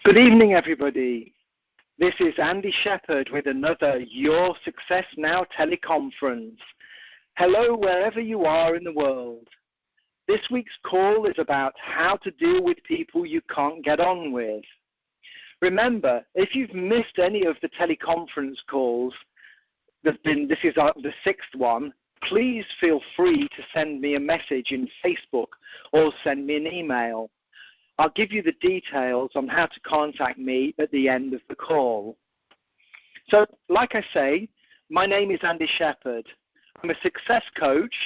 Good evening, everybody. This is Andy Shepherd with another Your Success Now teleconference. Hello, wherever you are in the world. This week's call is about how to deal with people you can't get on with. Remember, if you've missed any of the teleconference calls, this is the sixth one, please feel free to send me a message in Facebook or send me an email. I'll give you the details on how to contact me at the end of the call. So, like I say, my name is Andy Shepherd. I'm a success coach,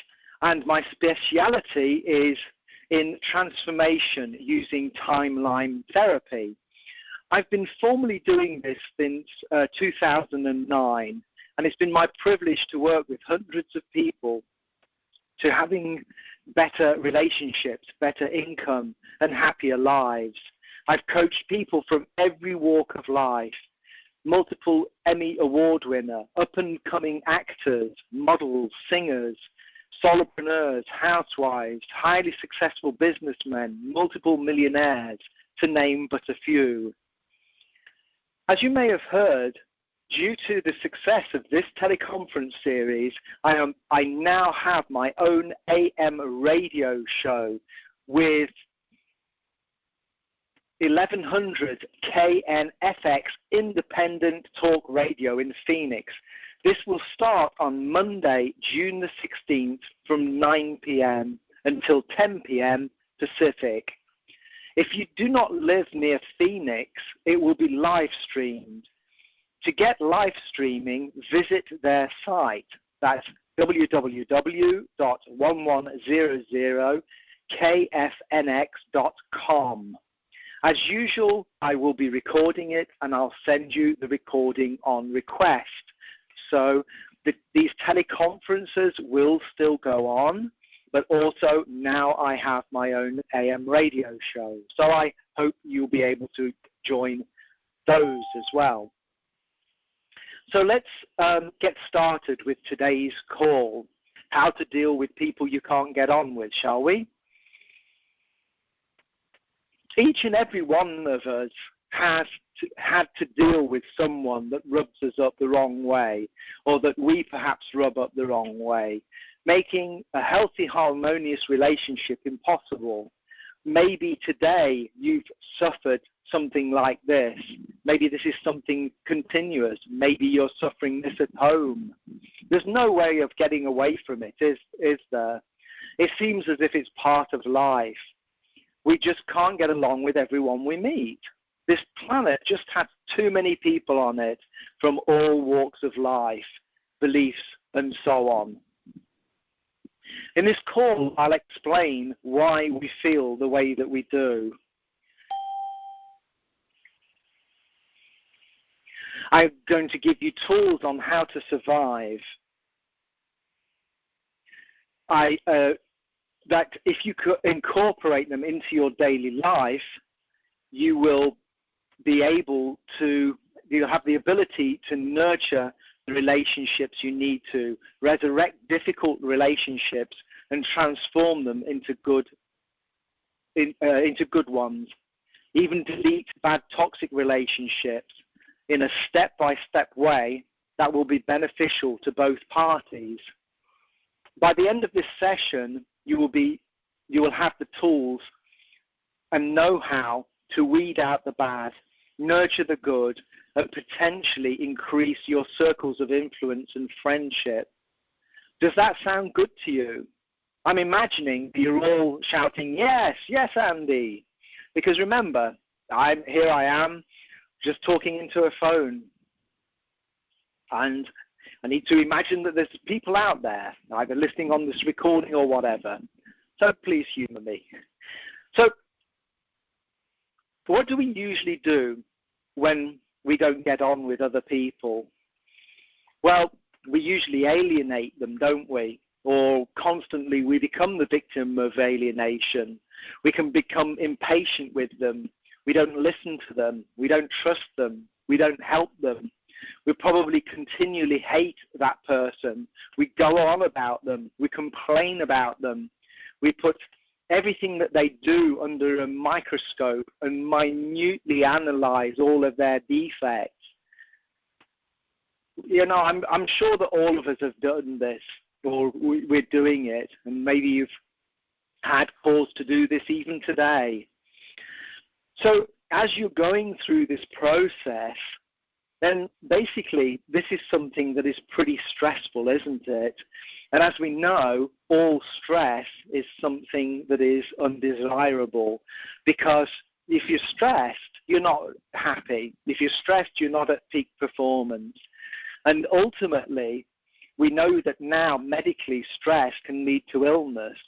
and my speciality is in transformation using timeline therapy. I've been formally doing this since 2009, and it's been my privilege to work with hundreds of people to having better relationships, better income, and happier lives. I've coached people from every walk of life, multiple Emmy Award winner, up-and-coming actors, models, singers, solopreneurs, housewives, highly successful businessmen, multiple millionaires, to name but a few. As you may have heard, due to the success of this teleconference series, I now have my own AM radio show with 1100 KNFX independent talk radio in Phoenix. This will start on Monday, June the 16th from 9 p.m. until 10 p.m. Pacific. If you do not live near Phoenix, it will be live streamed. To get live streaming, visit their site. That's www.1100kfnx.com. As usual, I will be recording it, and I'll send you the recording on request. So these teleconferences will still go on, but also now I have my own AM radio show. So I hope you'll be able to join those as well. So let's get started with today's call, how to deal with people you can't get on with, shall we? Each and every one of us has had to deal with someone that rubs us up the wrong way, or that we perhaps rub up the wrong way, making a healthy, harmonious relationship impossible. Maybe today you've suffered something like this. Maybe this is something continuous. Maybe you're suffering this at home. There's no way of getting away from it, is there? It seems as if it's part of life. We just can't get along with everyone we meet. This planet just has too many people on it from all walks of life, beliefs, and so on. In this call, I'll explain why we feel the way that we do. I'm going to give you tools on how to survive. That if you could incorporate them into your daily life, you will be able to, you'll have the ability to nurture the relationships you need to, resurrect difficult relationships and transform them into good ones. Even delete bad toxic relationships in a step-by-step way that will be beneficial to both parties. By the end of this session, you will have the tools and know-how to weed out the bad, nurture the good, and potentially increase your circles of influence and friendship. Does that sound good to you? I'm imagining you're all shouting, yes, yes, Andy. Because remember, here I am, just talking into a phone. And I need to imagine that there's people out there, either listening on this recording or whatever. So please humor me. So what do we usually do when we don't get on with other people? Well, we usually alienate them, don't we? Or constantly we become the victim of alienation. We can become impatient with them. We don't listen to them. We don't trust them. We don't help them. We probably continually hate that person. We go on about them. We complain about them. We put everything that they do under a microscope and minutely analyze all of their defects. You know, I'm sure that all of us have done this, or we're doing it, and maybe you've had cause to do this even today. So as you're going through this process, then basically this is something that is pretty stressful, isn't it? And as we know, all stress is something that is undesirable, because if you're stressed, you're not happy. If you're stressed, you're not at peak performance. And ultimately, we know that now medically stress can lead to illness.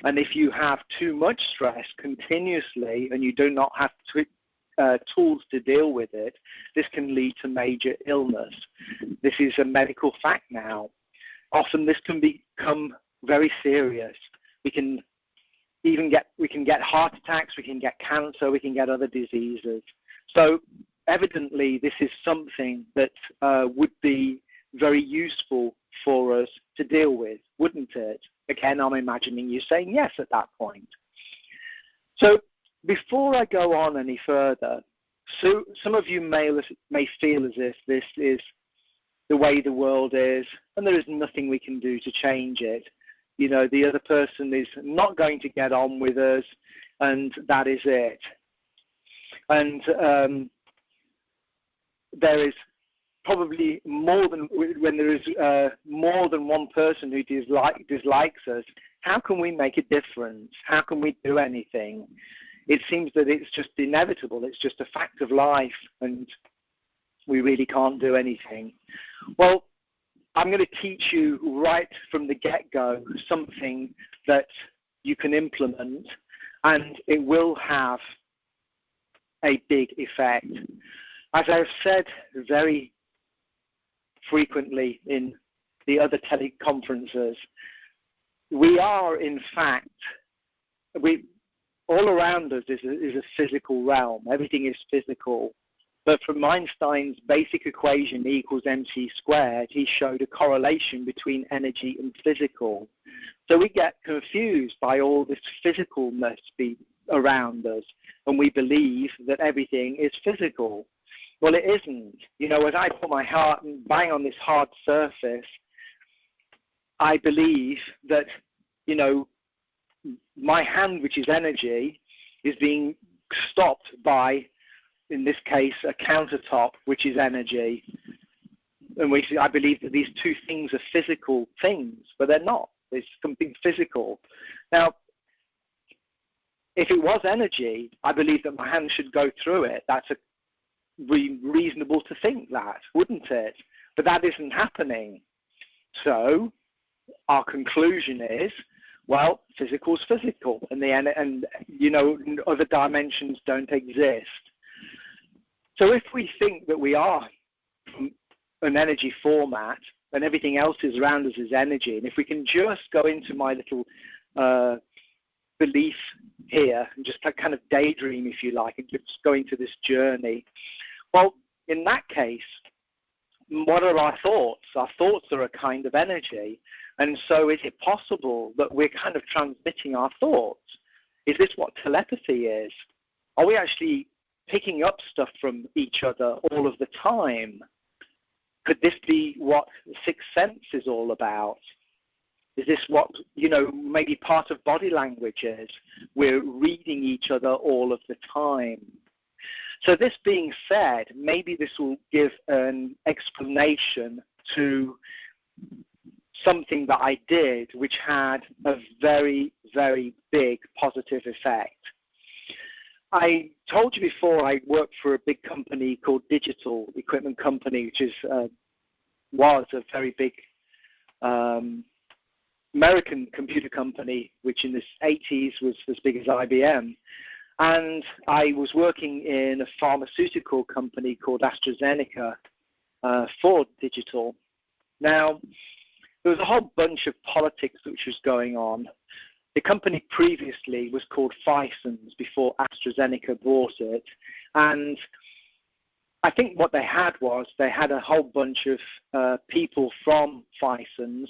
And if you have too much stress continuously and you do not have tools to deal with it, this can lead to major illness. This is a medical fact now. Often this can become very serious. We can get heart attacks, we can get cancer, we can get other diseases. So evidently this is something that would be very useful for us to deal with, wouldn't it? Again, I'm imagining you saying yes at that point. So before I go on any further, so some of you may feel as if this is the way the world is and there is nothing we can do to change it. You know, the other person is not going to get on with us, and that is it. And there is probably more than, when there is more than one person who dislikes us, how can we make a difference? How can we do anything? It seems that it's just inevitable. It's just a fact of life, and we really can't do anything. Well, I'm going to teach you right from the get-go something that you can implement, and it will have a big effect. As I've said very frequently in the other teleconferences, we are, in fact, all around us is a physical realm. Everything is physical. But from Einstein's basic equation, E equals mc squared, he showed a correlation between energy and physical. So we get confused by all this physicalness around us, and we believe that everything is physical. Well, it isn't. You know, as I put my heart and bang on this hard surface, I believe that, you know, my hand, which is energy, is being stopped by, in this case, a countertop, which is energy. And I believe that these two things are physical things, but they're not. There's something physical. Now, if it was energy, I believe that my hand should go through it. That's reasonable to think that, wouldn't it? But that isn't happening. So our conclusion is, well, physical's physical, and you know, other dimensions don't exist. So if we think that we are an energy format and everything else is around us is energy, and if we can just go into my little belief here and just kind of daydream, if you like, and just go into this journey, well, in that case, what are our thoughts? Our thoughts are a kind of energy. And so is it possible that we're kind of transmitting our thoughts? Is this what telepathy is? Are we actually picking up stuff from each other all of the time? Could this be what the sixth sense is all about? Is this what, you know, maybe part of body language is? We're reading each other all of the time. So this being said, maybe this will give an explanation to something that I did which had a very, very big positive effect. I told you before I worked for a big company called Digital Equipment Company, which was a very big American computer company, which in the 80s was as big as IBM. And I was working in a pharmaceutical company called AstraZeneca for Digital. Now, there was a whole bunch of politics which was going on. The company previously was called Phison's before AstraZeneca bought it. And I think what they had was they had a whole bunch of people from Phison's,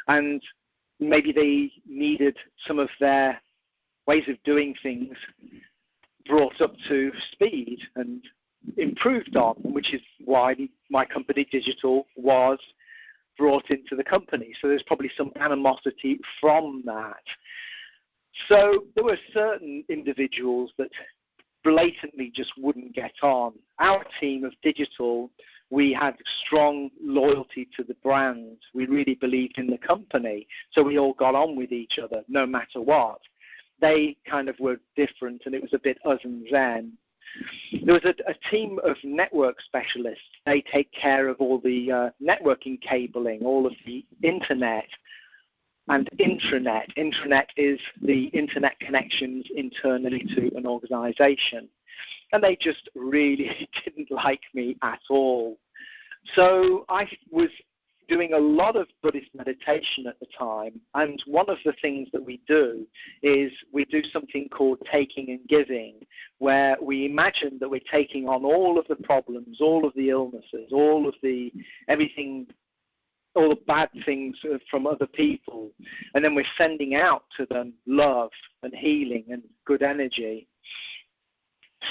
and maybe they needed some of their ways of doing things brought up to speed and improved on, which is why my company Digital was brought into the company. So there's probably some animosity from that. So there were certain individuals that blatantly just wouldn't get on. Our team of Digital, we had strong loyalty to the brand. We really believed in the company. So we all got on with each other no matter what. They kind of were different, and it was a bit us and them. There was a team of network specialists. They take care of all the networking cabling, all of the internet and intranet. Intranet is the internet connections internally to an organization. And they just really didn't like me at all. So I was doing a lot of Buddhist meditation at the time, and one of the things that we do is we do something called taking and giving, where we imagine that we're taking on all of the problems, all of the illnesses, all of the everything, all the bad things from other people, and then we're sending out to them love and healing and good energy.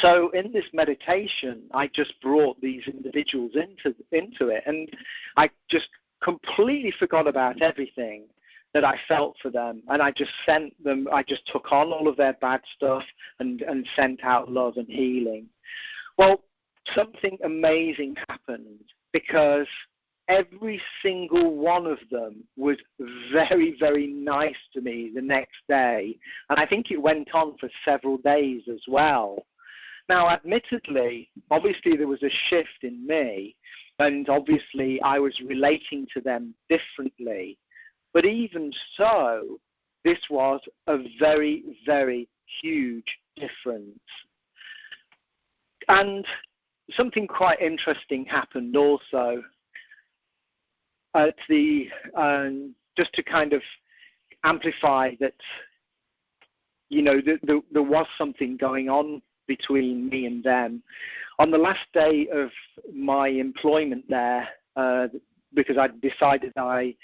So in this meditation, I just brought these individuals into it, and I just completely forgot about everything that I felt for them, and I just took on all of their bad stuff and sent out love and healing. Well, something amazing happened, because every single one of them was very, very nice to me the next day, and I think it went on for several days as well. Now, admittedly, obviously there was a shift in me, and obviously I was relating to them differently. But even so, this was a very, very huge difference. And something quite interesting happened also at just to kind of amplify that, you know, there was something going on between me and them. On the last day of my employment there, because I decided I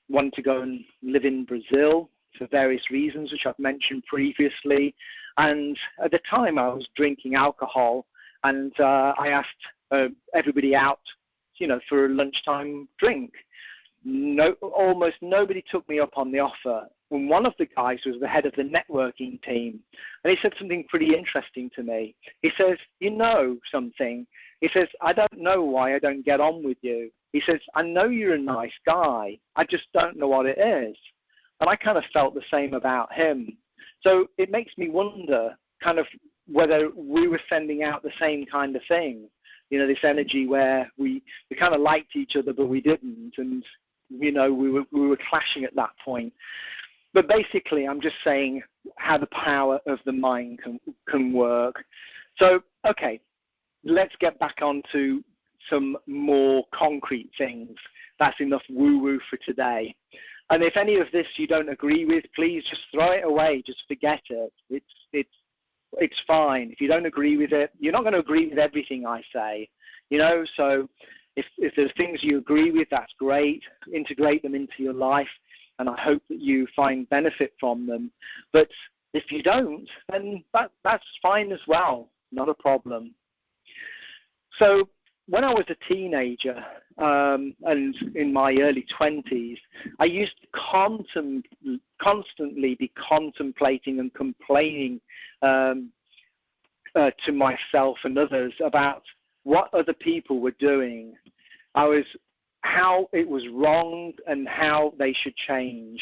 wanted to go and live in Brazil for various reasons, which I've mentioned previously, and at the time I was drinking alcohol, and I asked everybody out, you know, for a lunchtime drink. Almost nobody took me up on the offer. And one of the guys was the head of the networking team, and he said something pretty interesting to me. He says, you know something? He says, I don't know why I don't get on with you. He says, I know you're a nice guy. I just don't know what it is. And I kind of felt the same about him. So it makes me wonder kind of whether we were sending out the same kind of thing, you know, this energy where we kind of liked each other, but we didn't. And, you know, we were clashing at that point. But basically, I'm just saying how the power of the mind can work. So, okay, let's get back onto some more concrete things. That's enough woo-woo for today. And if any of this you don't agree with, please just throw it away. Just forget it. It's fine. If you don't agree with it, you're not going to agree with everything I say, you know. So if there's things you agree with, that's great. Integrate them into your life, and I hope that you find benefit from them. But if you don't, then that's fine as well. Not a problem. So when I was a teenager and in my early 20s, I used to constantly be contemplating and complaining to myself and others about what other people were doing. How it was wrong and how they should change.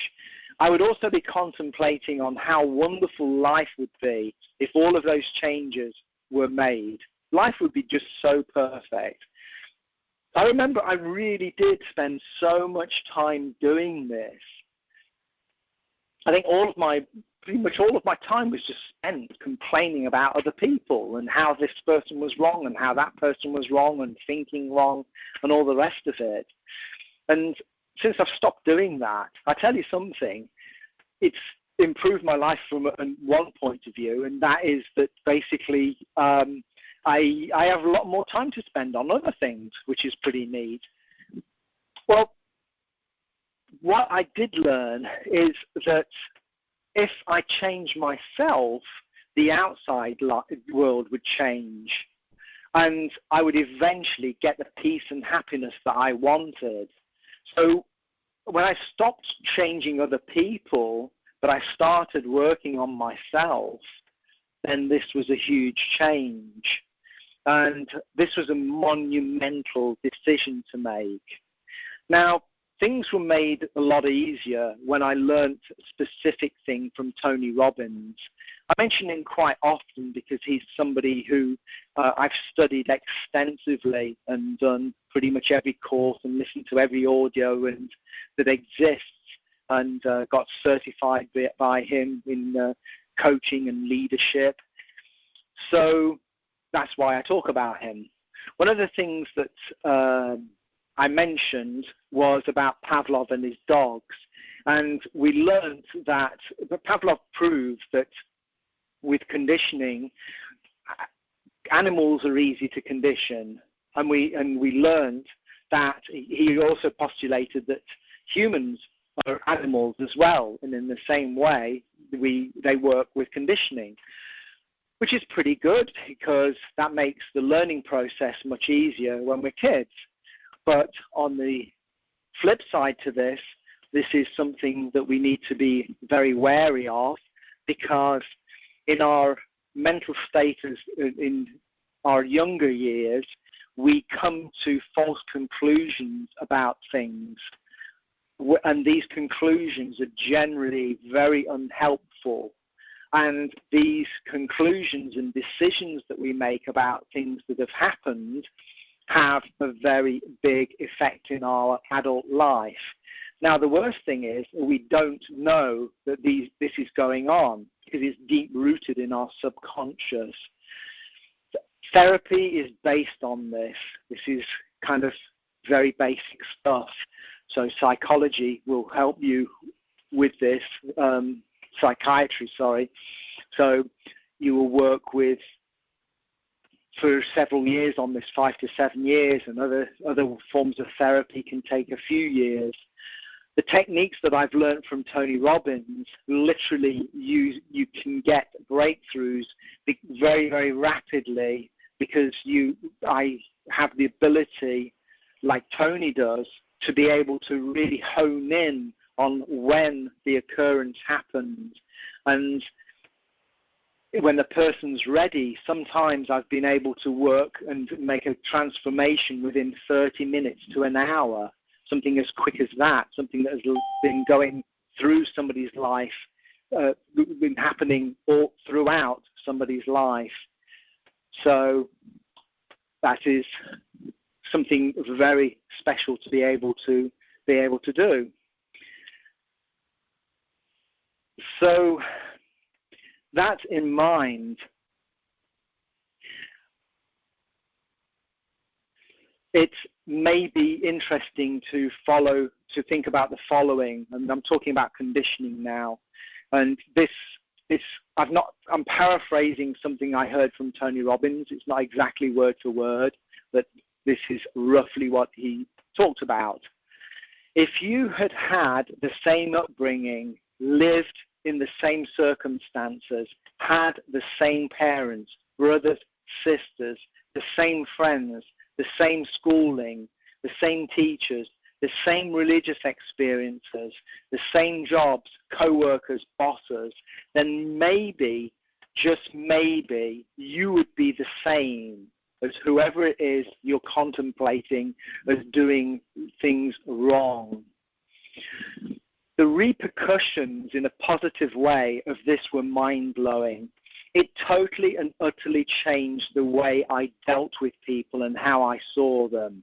I would also be contemplating on how wonderful life would be if all of those changes were made. Life would be just so perfect. I remember I really did spend so much time doing this. I think pretty much all of my time was just spent complaining about other people and how this person was wrong and how that person was wrong and thinking wrong and all the rest of it. And since I've stopped doing that, I tell you something, it's improved my life from one point of view, and that is that basically I have a lot more time to spend on other things, which is pretty neat. Well, what I did learn is that if I change myself, the outside world would change. And I would eventually get the peace and happiness that I wanted. So when I stopped changing other people, but I started working on myself, then this was a huge change. And this was a monumental decision to make. Now, things were made a lot easier when I learned a specific thing from Tony Robbins. I mention him quite often because he's somebody who I've studied extensively and done pretty much every course and listened to every audio that exists, and got certified by him in coaching and leadership. So that's why I talk about him. One of the things that I mentioned was about Pavlov and his dogs. And we learned that Pavlov proved that with conditioning, animals are easy to condition. And we learned that he also postulated that humans are animals as well. And in the same way, they work with conditioning, which is pretty good because that makes the learning process much easier when we're kids. But on the flip side to this is something that we need to be very wary of, because in our mental status in our younger years, we come to false conclusions about things. And these conclusions are generally very unhelpful. And these conclusions and decisions that we make about things that have happened have a very big effect in our adult life. Now, the worst thing is we don't know that this is going on because it's deep-rooted in our subconscious. Therapy is based on this. This is kind of very basic stuff. So psychology will help you with this, psychiatry, sorry. So you will work with for several years on this, 5 to 7 years, and other forms of therapy can take a few years. The techniques that I've learned from Tony Robbins, literally you can get breakthroughs very, very rapidly because I have the ability, like Tony does, to be able to really hone in on when the occurrence happens. And when the person's ready, sometimes I've been able to work and make a transformation within 30 minutes to an hour, something as quick as that, something that has been going through somebody's life, been happening all throughout somebody's life. So that is something very special to be able to do. So that in mind, it may be interesting to think about the following, and I'm talking about conditioning now. And I'm paraphrasing something I heard from Tony Robbins. It's not exactly word for word, but this is roughly what he talked about. If you had the same upbringing, lived in the same circumstances, had the same parents, brothers, sisters, the same friends, the same schooling, the same teachers, the same religious experiences, the same jobs, co-workers, bosses, then maybe, just maybe, you would be the same as whoever it is you're contemplating as doing things wrong. The repercussions in a positive way of this were mind-blowing. It totally and utterly changed the way I dealt with people and how I saw them.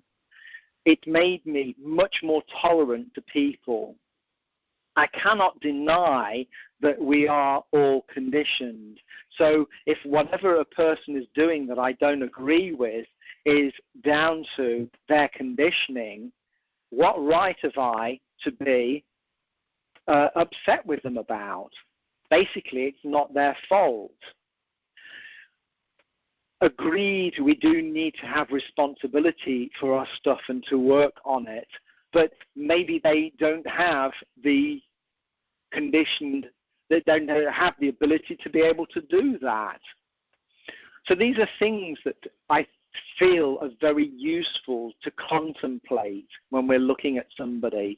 It made me much more tolerant to people. I cannot deny that we are all conditioned. So if whatever a person is doing that I don't agree with is down to their conditioning, what right have I to be upset with them about? Basically, it's not their fault. Agreed, we do need to have responsibility for our stuff and to work on it, but maybe they don't have the conditioned They don't have the ability to be able to do that. So these are things that I feel are very useful to contemplate when we're looking at somebody.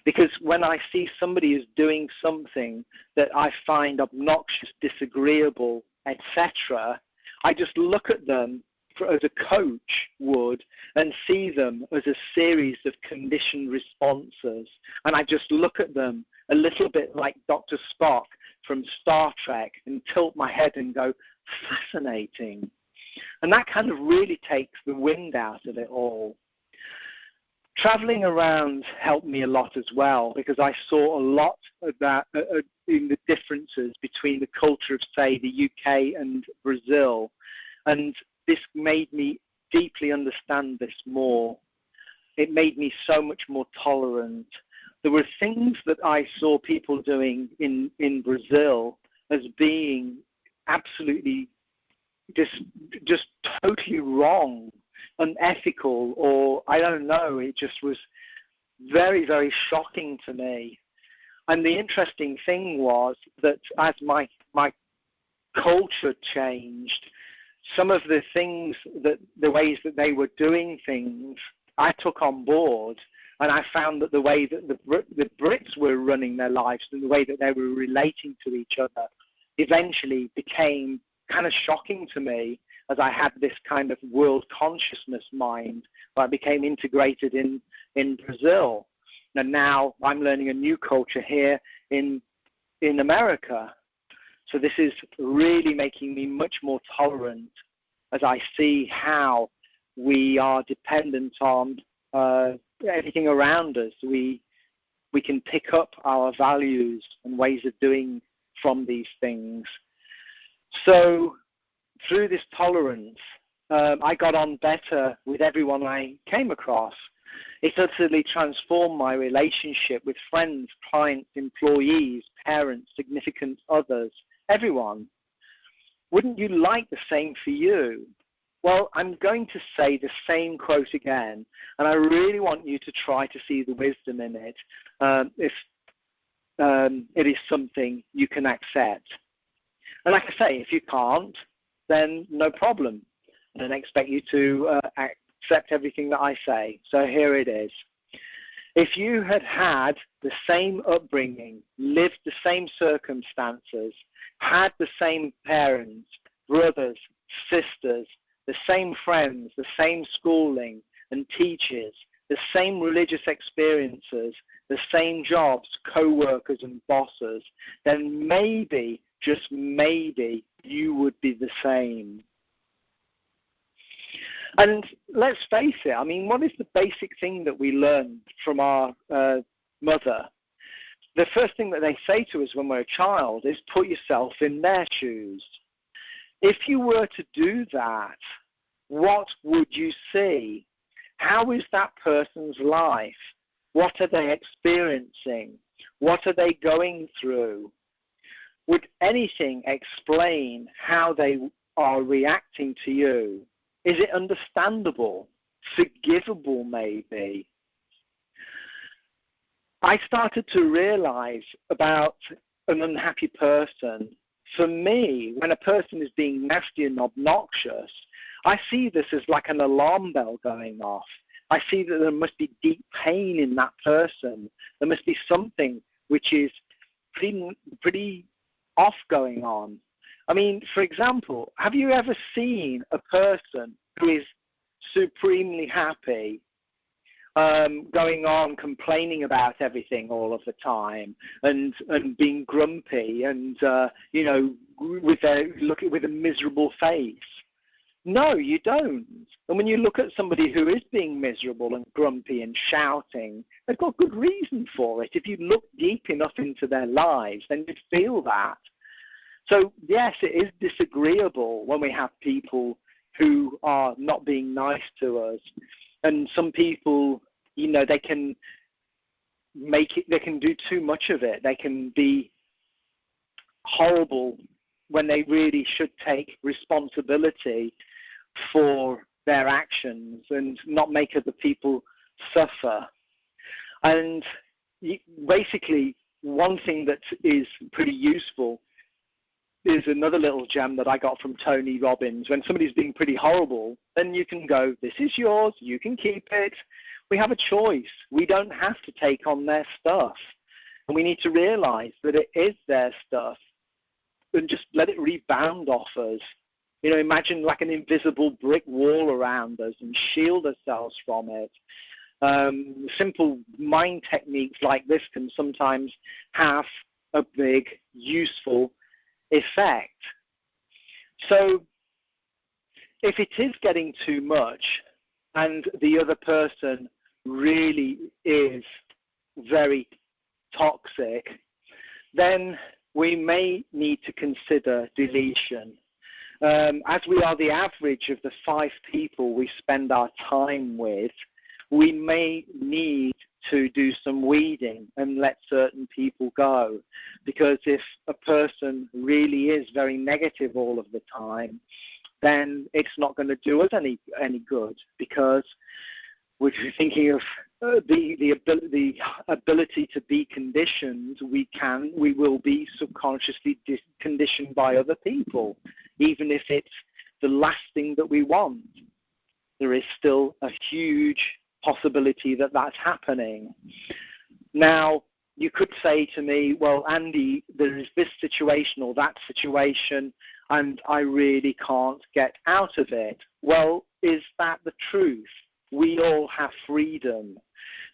Because when I see somebody is doing something that I find obnoxious, disagreeable, etc., I just look at them as a coach would and see them as a series of conditioned responses. And I just look at them a little bit like Dr. Spock from Star Trek and tilt my head and go, fascinating. And that kind of really takes the wind out of it all. Traveling around helped me a lot as well, because I saw a lot of that in the differences between the culture of, say, the UK and Brazil. And this made me deeply understand this more. It made me so much more tolerant. There were things that I saw people doing in Brazil as being absolutely just totally wrong, unethical, or I don't know. It just was very, very shocking to me. And the interesting thing was that as my culture changed, some of the things, the ways that they were doing things, I took on board, and I found that the way that the Brits were running their lives and the way that they were relating to each other eventually became kind of shocking to me, as I had this kind of world consciousness mind where I became integrated in Brazil. And now I'm learning a new culture here in America. So this is really making me much more tolerant as I see how we are dependent on everything around us. We can pick up our values and ways of doing from these things. So through this tolerance, I got on better with everyone I came across. It utterly transformed my relationship with friends, clients, employees, parents, significant others, everyone. Wouldn't you like the same for you? Well, I'm going to say the same quote again, and I really want you to try to see the wisdom in it, if it is something you can accept. And like I say, if you can't, then no problem. I don't expect you to accept everything that I say. So here it is. If you had had the same upbringing, lived the same circumstances, had the same parents, brothers, sisters, the same friends, the same schooling and teachers, the same religious experiences, the same jobs, co-workers and bosses, then maybe, just maybe, you would be the same. And let's face it, I mean, what is the basic thing that we learn from our mother? The first thing that they say to us when we're a child is put yourself in their shoes. If you were to do that, what would you see? How is that person's life? What are they experiencing? What are they going through? Would anything explain how they are reacting to you? Is it understandable? Forgivable, maybe? I started to realize about an unhappy person. For me, when a person is being nasty and obnoxious, I see this as like an alarm bell going off. I see that there must be deep pain in that person. There must be something which is pretty off going on. I mean, for example, have you ever seen a person who is supremely happy going on complaining about everything all of the time and being grumpy and, with a miserable face? No, you don't. And when you look at somebody who is being miserable and grumpy and shouting, they've got good reason for it. If you look deep enough into their lives, then you feel that. So, yes, it is disagreeable when we have people who are not being nice to us. And some people, they can do too much of it. They can be horrible when they really should take responsibility for their actions and not make other people suffer. And basically, one thing that is pretty useful is another little gem that I got from Tony Robbins. When somebody's being pretty horrible, then you can go, this is yours, you can keep it. We have a choice. We don't have to take on their stuff. And we need to realize that it is their stuff and just let it rebound off us. You know, imagine like an invisible brick wall around us and shield ourselves from it. Simple mind techniques like this can sometimes have a big, useful effect. So if it is getting too much and the other person really is very toxic, then we may need to consider deletion. As we are the average of the 5 people we spend our time with, we may need to do some weeding and let certain people go. Because if a person really is very negative all of the time, then it's not going to do us any good, because we're thinking of the ability to be conditioned. We will be subconsciously conditioned by other people, even if it's the last thing that we want. There is still a huge possibility that that's happening. Now, you could say to me, well, Andy, there is this situation or that situation, and I really can't get out of it. Well, is that the truth? We all have freedom.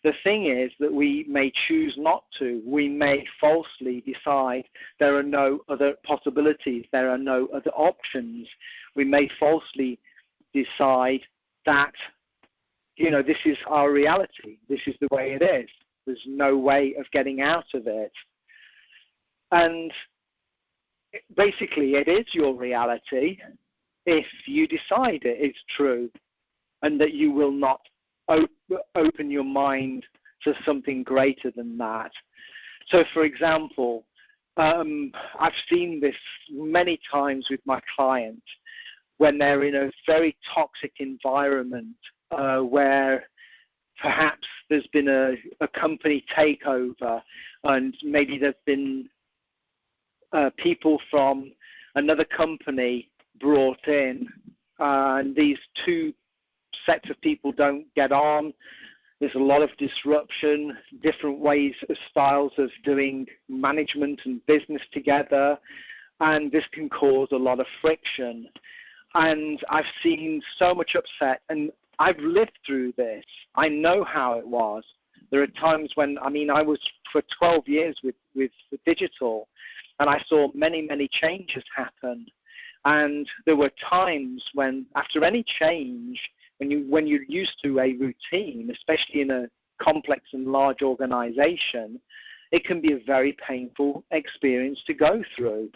The thing is that we may choose not to. We may falsely decide there are no other possibilities, there are no other options. We may falsely decide that, you know, this is our reality. This is the way it is. There's no way of getting out of it. And basically, it is your reality if you decide it is true and that you will not open your mind to something greater than that. So, for example, I've seen this many times with my clients when they're in a very toxic environment where perhaps there's been a company takeover and maybe there's been people from another company brought in, and these two sets of people don't get on. There's a lot of disruption, different ways, styles of doing management and business together, and this can cause a lot of friction. And I've seen so much upset, and I've lived through this. I know how it was. There are times when, I was for 12 years with digital, and I saw many, many changes happen. And there were times when, after any change, when you're used to a routine, especially in a complex and large organization, it can be a very painful experience to go through.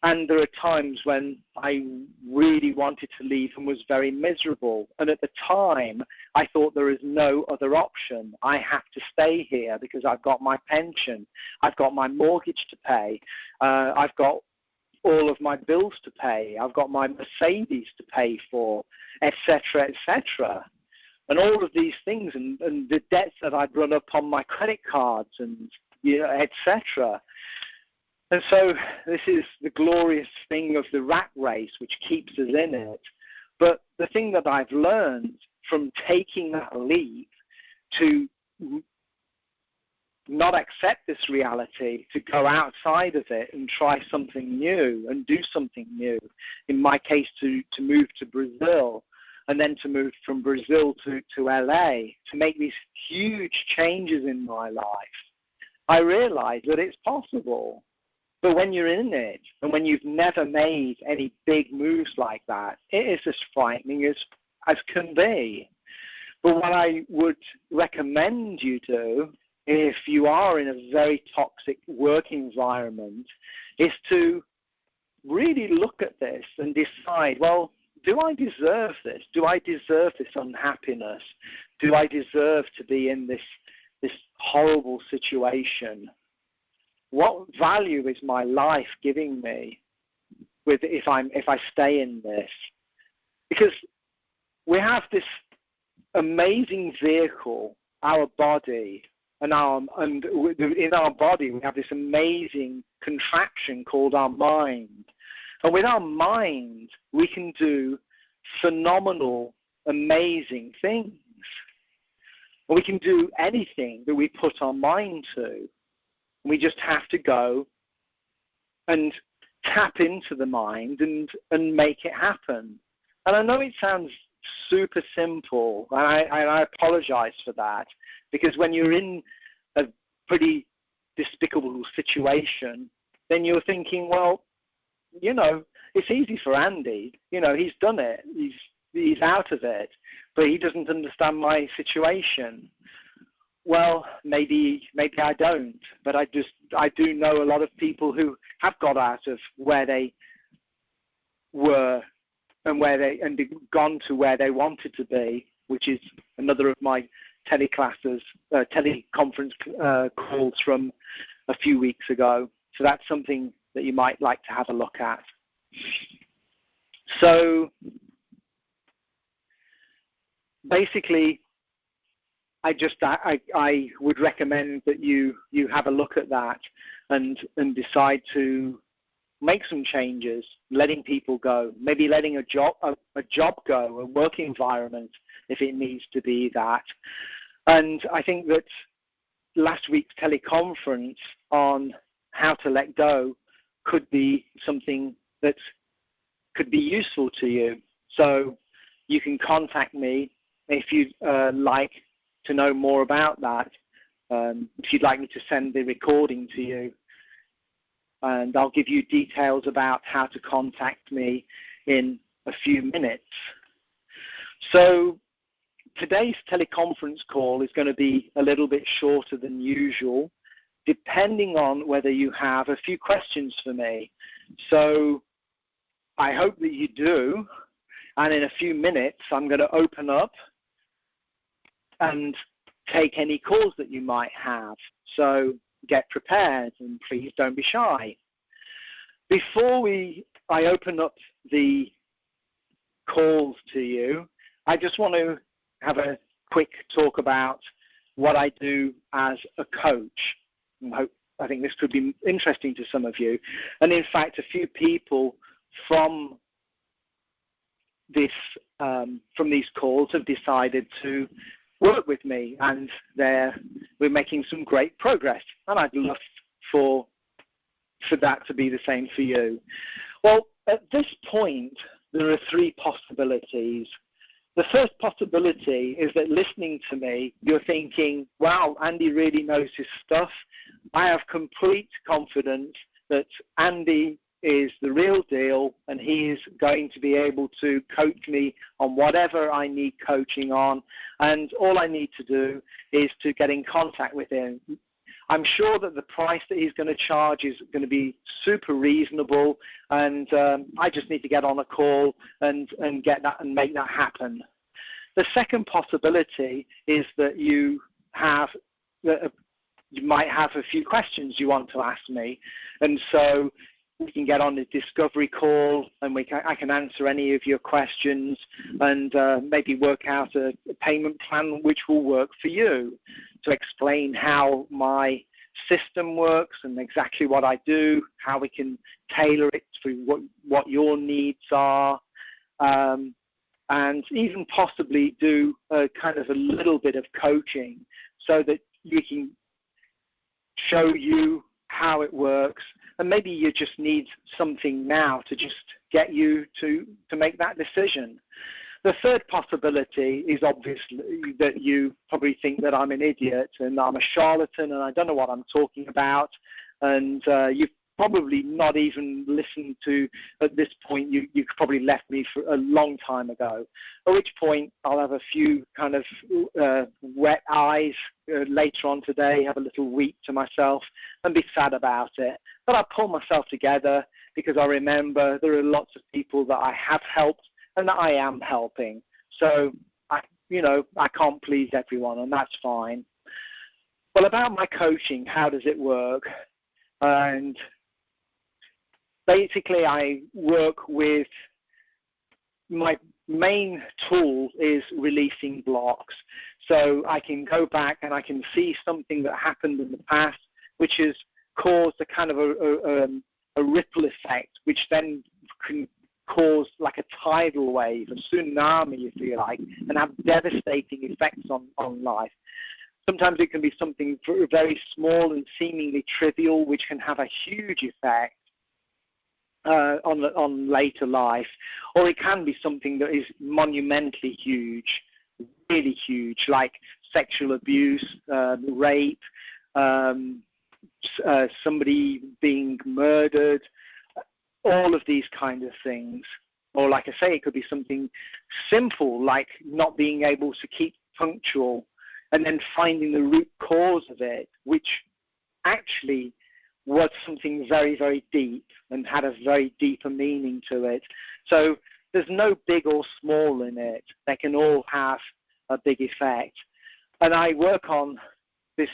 And there are times when I really wanted to leave and was very miserable. And at the time, I thought there is no other option. I have to stay here because I've got my pension. I've got my mortgage to pay. I've got all of my bills to pay. I've got my Mercedes to pay for, etc., etc. And all of these things and the debts that I'd run up on my credit cards and, etc. And so this is the glorious thing of the rat race, which keeps us in it. But the thing that I've learned from taking that leap to not accept this reality, to go outside of it and try something new and do something new. In my case, to move to Brazil, and then to move from Brazil to LA, to make these huge changes in my life. I realized that it's possible. But when you're in it, and when you've never made any big moves like that, it is as frightening as can be. But what I would recommend you do, if you are in a very toxic work environment, is to really look at this and decide, well, do I deserve this? Do I deserve this unhappiness? Do I deserve to be in this horrible situation? What value is my life giving me if I stay in this? Because we have this amazing vehicle, our body, and in our body we have this amazing contraption called our mind. And with our mind, we can do phenomenal, amazing things. We can do anything that we put our mind to. We just have to go and tap into the mind and make it happen. And I know it sounds super simple, and I apologize for that, because when you're in a pretty despicable situation, then you're thinking, well, it's easy for Andy. He's done it. He's out of it, but he doesn't understand my situation. Well, maybe I don't, but I do know a lot of people who have got out of where they were and gone to where they wanted to be, which is another of my teleconference calls from a few weeks ago. So that's something that you might like to have a look at. So basically, I would recommend that you have a look at that and decide to make some changes, letting people go, maybe letting a job go, a work environment, if it needs to be that. And I think that last week's teleconference on how to let go could be something that could be useful to you. So you can contact me if you'd like to know more about that, if you'd like me to send the recording to you. And I'll give you details about how to contact me in a few minutes. So today's teleconference call is going to be a little bit shorter than usual, depending on whether you have a few questions for me. So I hope that you do. And in a few minutes, I'm going to open up and take any calls that you might have. So get prepared and please don't be shy. Before I open up the calls to you, I just want to have a quick talk about what I do as a coach. I think this could be interesting to some of you. And in fact, a few people from these calls have decided to work with me, and we're making some great progress, and I'd love for that to be the same for you. Well, at this point, there are three possibilities. The first possibility is that listening to me, you're thinking, wow, Andy really knows his stuff. I have complete confidence that Andy is the real deal, and he is going to be able to coach me on whatever I need coaching on, and all I need to do is to get in contact with him. I'm sure that the price that he's going to charge is going to be super reasonable, and I just need to get on a call and get that and make that happen. The second possibility is that you might have a few questions you want to ask me, and so we can get on a discovery call, and I can answer any of your questions and maybe work out a payment plan which will work for you, to explain how my system works and exactly what I do, how we can tailor it to what your needs are, and even possibly do a kind of a little bit of coaching so that we can show you how it works. And maybe you just need something now to just get you to make that decision. The third possibility is obviously that you probably think that I'm an idiot and I'm a charlatan and I don't know what I'm talking about, and you've probably not even listened to, at this point, you probably left me for a long time ago, at which point I'll have a few kind of wet eyes later on today, have a little weep to myself and be sad about it. But I pull myself together because I remember there are lots of people that I have helped and that I am helping. So, I can't please everyone, and that's fine. Well, about my coaching, how does it work? And basically, I work with my main tool is releasing blocks. So I can go back and I can see something that happened in the past, which has caused a kind of a ripple effect, which then can cause like a tidal wave, a tsunami, if you like, and have devastating effects on life. Sometimes it can be something very small and seemingly trivial, which can have a huge effect on later life, or it can be something that is monumentally huge, really huge, like sexual abuse, rape, somebody being murdered, all of these kind of things. Or like I say, it could be something simple, like not being able to keep punctual, and then finding the root cause of it, which actually was something very, very deep and had a very deeper meaning to it. So there's no big or small in it. They can all have a big effect. And I work on this.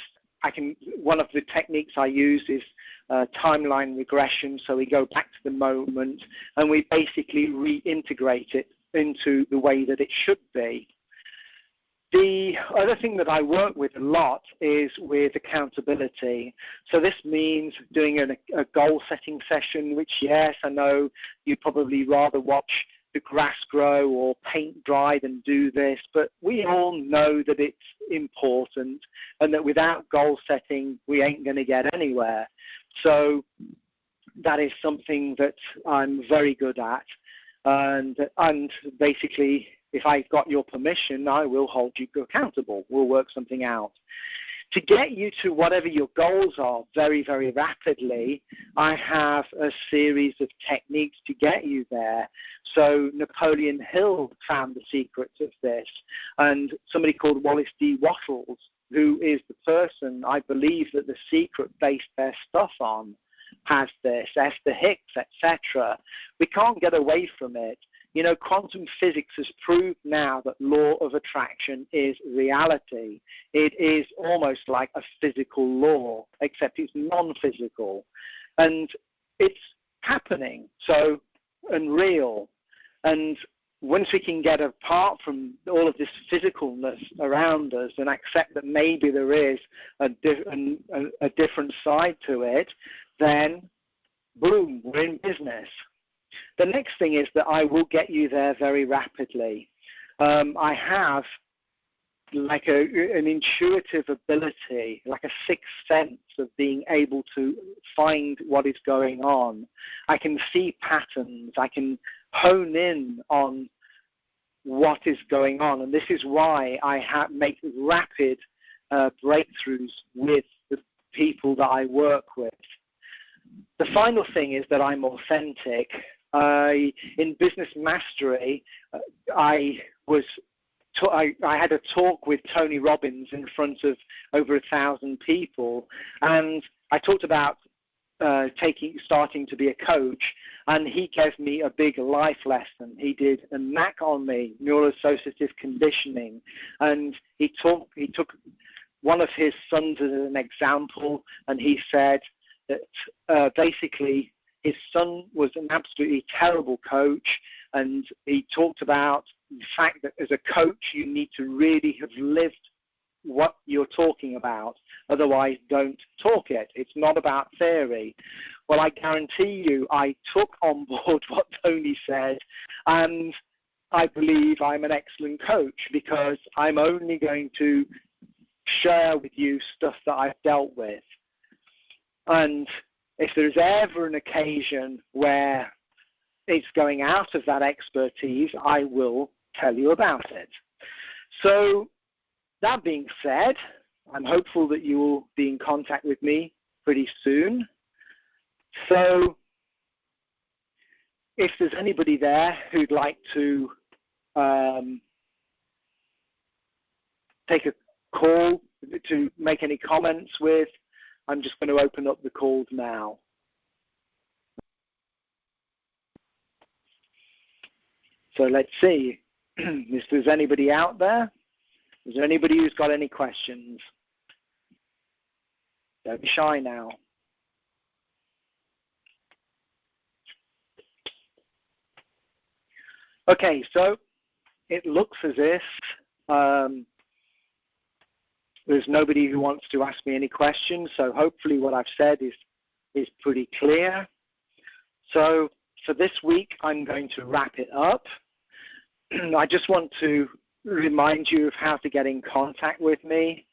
One of the techniques I use is timeline regression. So we go back to the moment and we basically reintegrate it into the way that it should be. The other thing that I work with a lot is with accountability. So this means doing a goal-setting session, which, yes, I know you'd probably rather watch the grass grow or paint dry than do this, but we all know that it's important and that without goal setting, we ain't going to get anywhere. So that is something that I'm very good at. And basically, if I've got your permission, I will hold you accountable. We'll work something out. To get you to whatever your goals are very, very rapidly, I have a series of techniques to get you there. So Napoleon Hill found the secrets of this, and somebody called Wallace D. Wattles, who is the person I believe that the secret based their stuff on, has this, Esther Hicks, etc. We can't get away from it. You know, quantum physics has proved now that law of attraction is reality. It is almost like a physical law, except it's non-physical. And it's happening, so, and real. And once we can get apart from all of this physicalness around us and accept that maybe there is a different side to it, then, boom, we're in business. The next thing is that I will get you there very rapidly. I have like an intuitive ability, like a sixth sense of being able to find what is going on. I can see patterns. I can hone in on what is going on. And this is why I make rapid breakthroughs with the people that I work with. The final thing is that I'm authentic. In Business Mastery, I had a talk with Tony Robbins in front of over 1,000 people, and I talked about starting to be a coach, and he gave me a big life lesson. He did a NAC on me, neuro-associative conditioning, and he took one of his sons as an example, and he said that basically his son was an absolutely terrible coach, and he talked about the fact that as a coach you need to really have lived what you're talking about, otherwise don't talk it. It's not about theory. Well, I guarantee you I took on board what Tony said, and I believe I'm an excellent coach because I'm only going to share with you stuff that I've dealt with. And if there's ever an occasion where it's going out of that expertise, I will tell you about it. So that being said, I'm hopeful that you will be in contact with me pretty soon. So if there's anybody there who'd like to take a call to make any comments with, I'm just going to open up the calls now. So let's see if there's anybody out there. Is there anybody who's got any questions? Don't be shy now. Okay, so it looks as if there's nobody who wants to ask me any questions, so hopefully what I've said is pretty clear. So for this week, I'm going to wrap it up. I just want to remind you of how to get in contact with me.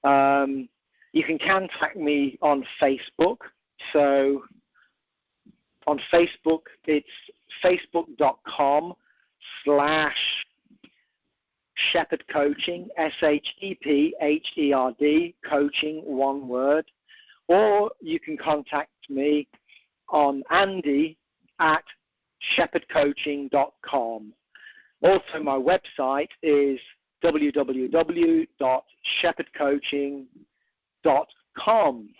You can contact me on Facebook. So on Facebook, it's facebook.com/Shepherd Coaching, SHEPHERD, coaching, one word. Or you can contact me on andy@shepherdcoaching.com. Also, my website is www.shepherdcoaching.com.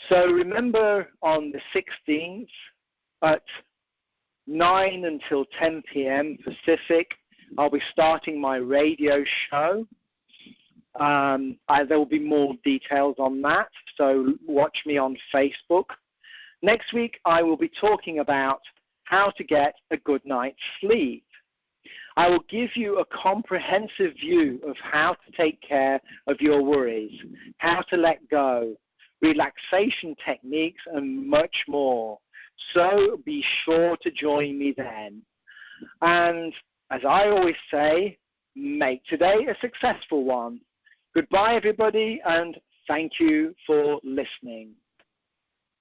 So remember, on the 16th at 9 until 10 p.m. Pacific, I'll be starting my radio show. There will be more details on that, so watch me on Facebook. Next week, I will be talking about how to get a good night's sleep. I will give you a comprehensive view of how to take care of your worries, how to let go, relaxation techniques, and much more. So be sure to join me then. And as I always say, make today a successful one. Goodbye, everybody, and thank you for listening.